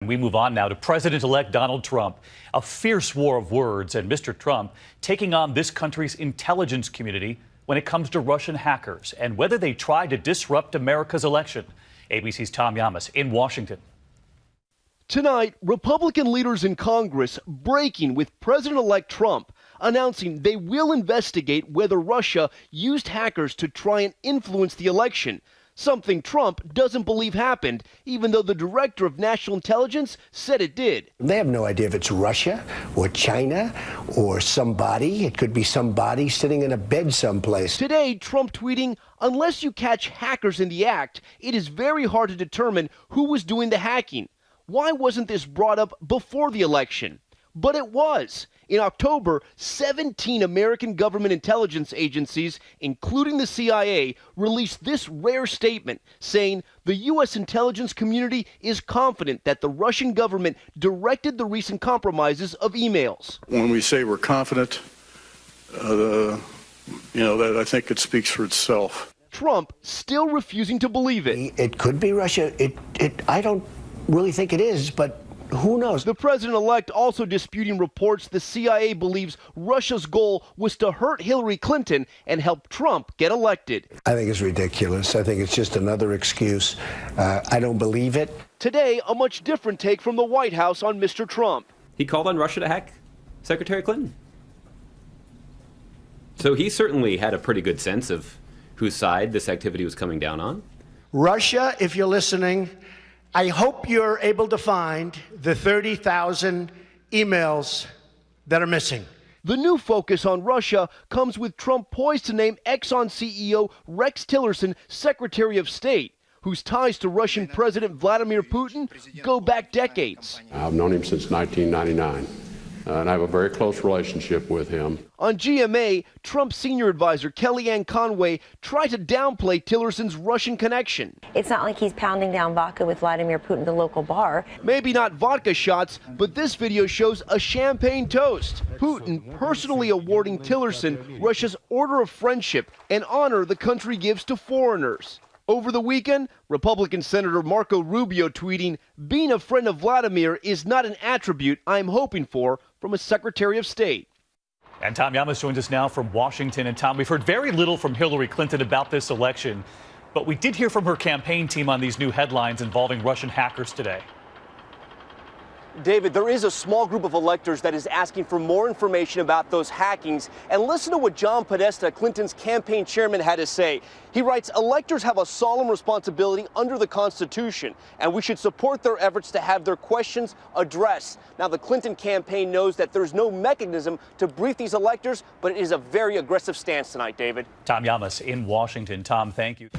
We move on now to President-elect Donald Trump. A fierce war of words, and Mr. Trump taking on this country's intelligence community when it comes to Russian hackers and whether they try to disrupt America's election. ABC's Tom Llamas in Washington. Tonight, Republican leaders in Congress breaking with President-elect Trump, announcing they will investigate whether Russia used hackers to try and influence the election, something Trump doesn't believe happened, even though the director of national intelligence said it did. They have no idea if it's Russia or China or somebody. It could be somebody sitting in a bed someplace. Today, Trump tweeting, "Unless you catch hackers in the act, it is very hard to determine who was doing the hacking. Why wasn't this brought up before the election?" But it was. In October, 17 American government intelligence agencies, including the CIA, released this rare statement saying the U.S. intelligence community is confident that the Russian government directed the recent compromises of emails. When we say we're confident, that I think it speaks for itself. Trump still refusing to believe it. It could be Russia. I don't really think it is, but who knows? The president-elect also disputing reports the CIA believes Russia's goal was to hurt Hillary Clinton and help Trump get elected. I think it's ridiculous. I think it's just another excuse. I don't believe it. Today, a much different take from the White House on Mr. Trump. He called on Russia to hack Secretary Clinton. So he certainly had a pretty good sense of whose side this activity was coming down on. Russia, if you're listening, I hope you're able to find the 30,000 emails that are missing. The new focus on Russia comes with Trump poised to name Exxon CEO Rex Tillerson Secretary of State, whose ties to Russian President Vladimir Putin go back decades. I've known him since 1999. And I have a very close relationship with him. On GMA, Trump's senior advisor Kellyanne Conway tried to downplay Tillerson's Russian connection. It's not like he's pounding down vodka with Vladimir Putin at the local bar. Maybe not vodka shots, but this video shows a champagne toast. Putin personally awarding Tillerson Russia's Order of Friendship, an honor the country gives to foreigners. Over the weekend, Republican Senator Marco Rubio tweeting, "Being a friend of Vladimir is not an attribute I'm hoping for from a Secretary of State." And Tom Llamas joins us now from Washington. And Tom, we've heard very little from Hillary Clinton about this election, but we did hear from her campaign team on these new headlines involving Russian hackers today. David, there is a small group of electors that is asking for more information about those hackings. And listen to what John Podesta, Clinton's campaign chairman, had to say. He writes, "Electors have a solemn responsibility under the Constitution, and we should support their efforts to have their questions addressed." Now, the Clinton campaign knows that there's no mechanism to brief these electors, but it is a very aggressive stance tonight, David. Tom Llamas in Washington. Tom, thank you.